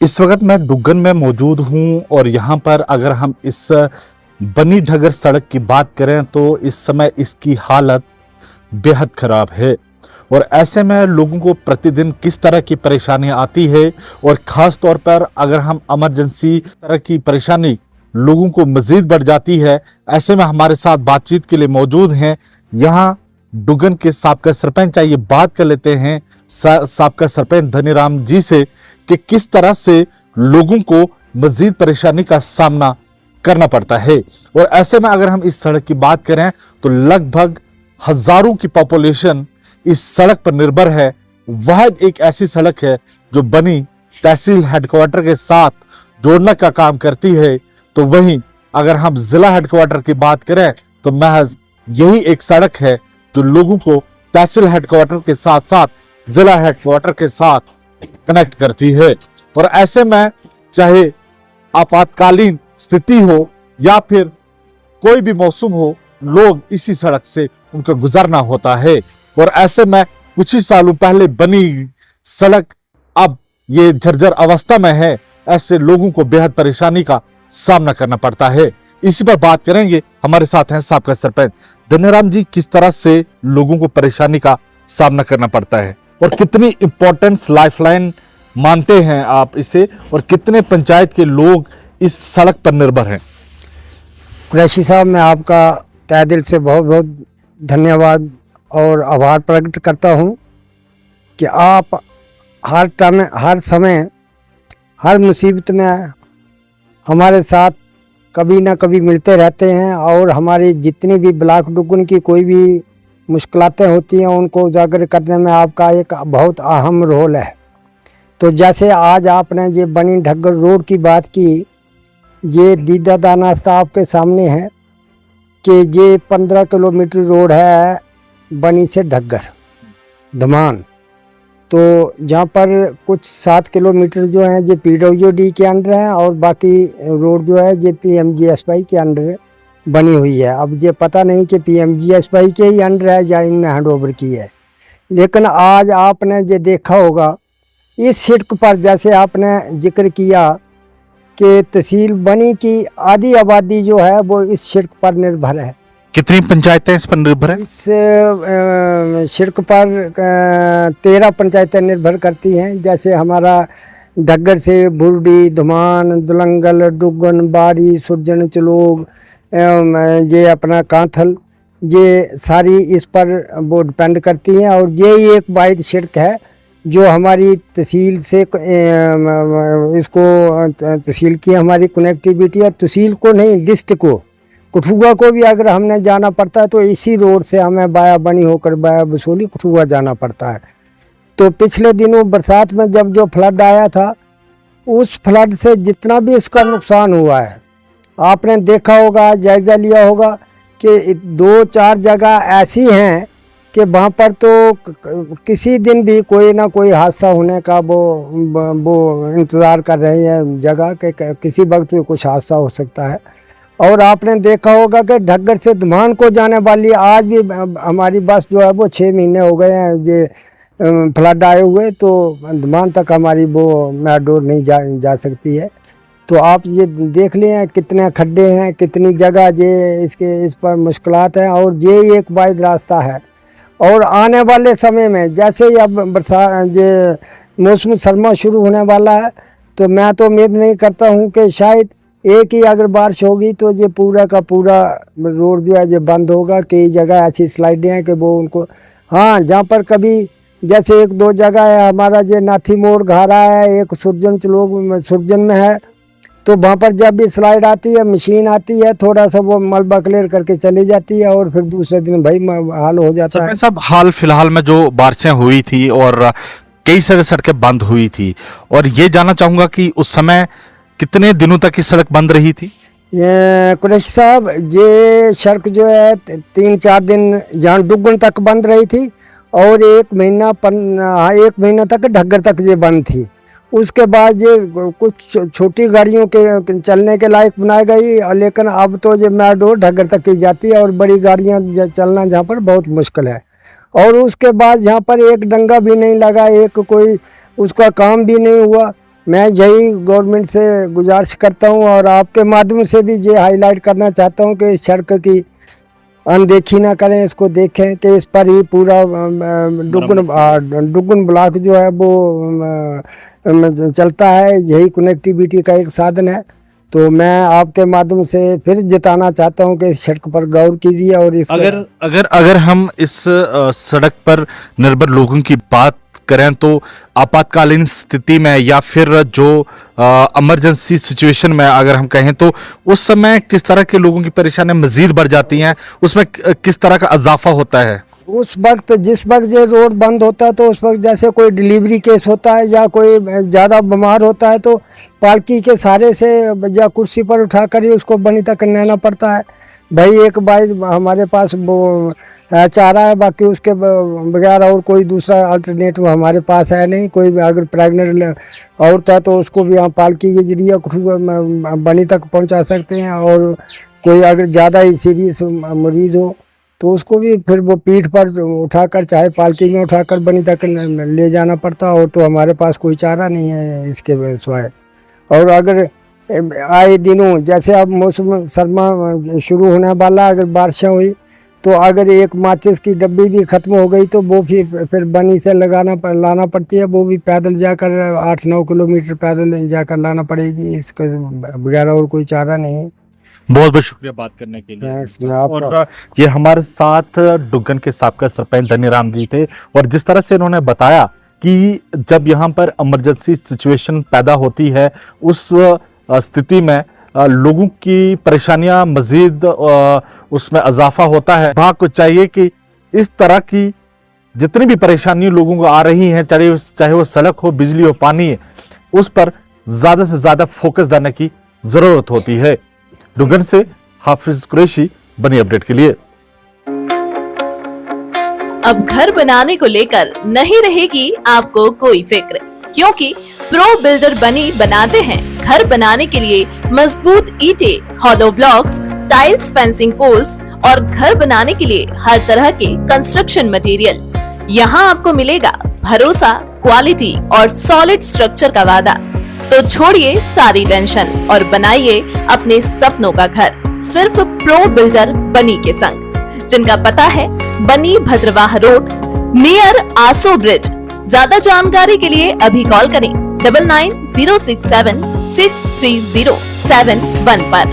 इस वक्त मैं डुग्गन में मौजूद हूं और यहाँ पर अगर हम इस बनी ढगर सड़क की बात करें तो इस समय इसकी हालत बेहद खराब है। और ऐसे में लोगों को प्रतिदिन किस तरह की परेशानी आती है और ख़ास तौर पर अगर हम इमरजेंसी तरह की परेशानी लोगों को मज़ीद बढ़ जाती है, ऐसे में हमारे साथ बातचीत के लिए मौजूद हैं यहाँ डुग्गन के साबका सरपंच। आइए बात कर लेते हैं साबका सरपंच धनीराम जी से कि किस तरह से लोगों को मज़ीद परेशानी का सामना करना पड़ता है। और ऐसे में अगर हम इस सड़क की बात करें तो लगभग हज़ारों की पॉपुलेशन इस सड़क पर निर्भर है। वह एक ऐसी सड़क है जो बनी तहसील हेडक्वार्टर के साथ जोड़ने का काम करती है। तो वहीं अगर हम जिला हेडक्वार्टर की बात करें तो महज यही एक सड़क है जो लोगों को तहसील हेडक्वार्टर के साथ साथ जिला हेडक्वार्टर के साथ कनेक्ट करती है। और ऐसे में चाहे आपातकालीन स्थिति हो या फिर कोई भी मौसम हो, लोग इसी सड़क से उनका गुजरना होता है। और ऐसे में कुछ ही सालों पहले बनी सड़क अब ये जर्जर अवस्था में है। ऐसे लोगों को बेहद परेशानी का सामना करना पड़ता है। इसी पर बात करेंगे, हमारे साथ हैं साबका सरपंच धनीराम जी। किस तरह से लोगों को परेशानी का सामना करना पड़ता है और कितनी इंपॉर्टेंस लाइफलाइन मानते हैं आप इसे, और कितने पंचायत के लोग इस सड़क पर निर्भर हैं? कुरैशी साहब, मैं आपका तहे दिल से बहुत बहुत धन्यवाद और आभार प्रकट करता हूं कि आप हर समय हर मुसीबत में हमारे साथ कभी ना कभी मिलते रहते हैं और हमारी जितनी भी ब्लॉक डुग्गन की कोई भी मुश्किलातें होती हैं उनको उजागर करने में आपका एक बहुत अहम रोल है। तो जैसे आज आपने ये बनी ढगर रोड की बात की, ये दीदा दाना साहब के सामने है कि ये 15 किलोमीटर रोड है बनी से ढगर धमान। तो जहाँ पर कुछ 7 किलोमीटर जो हैं ये PWD के अंडर है और बाकी रोड जो है ये PMGSY के अंडर बनी हुई है। अब ये पता नहीं कि PMGSY के ही अंडर है या इन्होंने हैंड ओवर की है। लेकिन आज आपने ये देखा होगा इस सड़क पर, जैसे आपने जिक्र किया कि तहसील बनी की आधी आबादी जो है वो इस सड़क पर निर्भर है। कितनी पंचायतें इस पर निर्भर है? इस सड़क पर 13 पंचायतें निर्भर करती हैं। जैसे हमारा ढगर से बुरडी, धुमान, दुलंगल, डुग्गन, बाड़ी, सुरजन, चलोग, ये अपना कांथल, ये सारी इस पर वो डिपेंड करती हैं। और ये एक वाहिद सड़क है जो हमारी तहसील से इसको तहसील की हमारी कनेक्टिविटी है। तहसील को नहीं, डिस्ट्रिक्ट को, कठुआ को भी अगर हमने जाना पड़ता है तो इसी रोड से हमें बाया बनी होकर बाया बसोली कठुआ जाना पड़ता है। तो पिछले दिनों बरसात में जब जो फ्लड आया था, उस फ्लड से जितना भी इसका नुकसान हुआ है आपने देखा होगा, जायज़ा लिया होगा कि 2-4 जगह ऐसी हैं कि वहाँ पर तो किसी दिन भी कोई ना कोई हादसा होने का वो इंतज़ार कर रहे हैं जगह के किसी वक्त भी कुछ हादसा हो सकता है। और आपने देखा होगा कि ढगर से धुमान को जाने वाली आज भी हमारी बस जो है वो 6 महीने हो गए हैं ये फ्लड आए हुए, तो धुमान तक हमारी वो मेट्रो नहीं जा सकती है। तो आप ये देख लें कितने खड्डे हैं, कितनी जगह ये इस पर मुश्किलात हैं। और ये एक वाहिद रास्ता है। और आने वाले समय में जैसे ही अब बरसात ये मौसम सरमा शुरू होने वाला है, तो मैं तो उम्मीद नहीं करता हूँ कि शायद एक ही अगर बारिश होगी तो ये पूरा का पूरा रोड जो है ये बंद होगा। कई जगह ऐसी स्लाइडें हैं कि वो उनको, हाँ, जहाँ पर कभी जैसे 1-2 जगह है हमारा ये नाथी मोड़ घारा है, एक सुरजन चलोग सुरजन में है, तो वहाँ पर जब भी स्लाइड आती है, मशीन आती है, थोड़ा सा वो मलबा क्लियर करके चली जाती है और फिर दूसरे दिन भाई हाल हो जाता है। सब हाल फिलहाल में जो बारिशें हुई थी और कई सारी सड़कें बंद हुई थी, और ये जानना चाहूँगा कि उस समय कितने दिनों तक ये सड़क बंद रही थी? ये कुरैशी साहब, ये सड़क जो है 3-4 दिन जहाँ डुग्गन तक बंद रही थी और 1 महीना तक ढगर तक ये बंद थी। उसके बाद ये कुछ छोटी गाड़ियों के चलने के लायक बनाई गई, लेकिन अब तो ये मेट्रो ढगर तक ही जाती है और बड़ी गाड़ियाँ चलना जहाँ पर बहुत मुश्किल है। और उसके बाद जहाँ पर एक डंगा भी नहीं लगा, एक कोई उसका काम भी नहीं हुआ, मैं यही गवर्नमेंट से गुजारिश करता हूँ और आपके माध्यम से भी ये हाईलाइट करना चाहता हूँ कि इस सड़क की अनदेखी ना करें, इसको देखें कि इस पर ही पूरा डुगन ब्लॉक जो है वो चलता है। यही कनेक्टिविटी का एक साधन है। तो मैं आपके माध्यम से फिर जताना चाहता हूं कि इस सड़क पर गौर कीजिए। और इस अगर हम इस सड़क पर निर्भर लोगों की बात करें तो आपातकालीन स्थिति में या फिर जो इमरजेंसी सिचुएशन में अगर हम कहें तो उस समय किस तरह के लोगों की परेशानियां मजीद बढ़ जाती हैं, उसमें किस तरह का इजाफा होता है? उस वक्त जिस वक्त ये रोड बंद होता है तो उस वक्त जैसे कोई डिलीवरी केस होता है या कोई ज़्यादा बीमार होता है तो पालकी के सहारे से या कुर्सी पर उठाकर ही उसको बनी तक लाना पड़ता है। भाई एक भाई हमारे पास वो चारा है, बाकी उसके बगैर और कोई दूसरा अल्टरनेटिव हमारे पास है नहीं। कोई अगर प्रेग्नेंट औरत है तो उसको भी हम पालकी के जरिए बनी तक पहुंचा सकते हैं। और कोई अगर ज़्यादा ही सीरियस मरीज़ हो तो उसको भी फिर वो पीठ पर उठाकर चाहे पालकी में उठाकर बनी तक ले जाना पड़ता। और तो हमारे पास कोई चारा नहीं है इसके सिवाय। और अगर आए दिनों जैसे अब मौसम सरमा शुरू होने वाला, अगर बारिशें हुई तो अगर एक माचिस की डब्बी भी ख़त्म हो गई तो वो फिर बनी से लाना पड़ती है। वो भी पैदल जाकर 8-9 किलोमीटर पैदल जाकर लाना पड़ेगी। इसके बगैर और कोई चारा नहीं है। बहुत बहुत शुक्रिया बात करने के लिए। और ये हमारे साथ डुग्गन के साबका सरपंच धनीराम जी थे और जिस तरह से इन्होंने बताया कि जब यहाँ पर इमरजेंसी सिचुएशन पैदा होती है उस स्थिति में लोगों की परेशानियां मजीद उसमें इजाफा होता है। विभाग को चाहिए कि इस तरह की जितनी भी परेशानियां लोगों को आ रही हैं, चाहे वो सड़क हो, बिजली हो, पानी, उस पर ज्यादा से ज्यादा फोकस देने की जरूरत होती है। डुग्गन से हाफिज कुरैशी, बनी अपडेट के लिए। अब घर बनाने को लेकर नहीं रहेगी आपको कोई फिक्र, क्योंकि प्रो बिल्डर बनी बनाते हैं घर बनाने के लिए मजबूत ईंटें, hollow blocks, tiles, fencing poles और घर बनाने के लिए हर तरह के कंस्ट्रक्शन मटेरियल। यहाँ आपको मिलेगा भरोसा, क्वालिटी और सॉलिड स्ट्रक्चर का वादा। तो छोड़िए सारी टेंशन और बनाइए अपने सपनों का घर सिर्फ प्रो बिल्डर बनी के संग, जिनका पता है बनी भद्रवाह रोड नियर आसो ब्रिज। ज्यादा जानकारी के लिए अभी कॉल करें 9906763071 पर।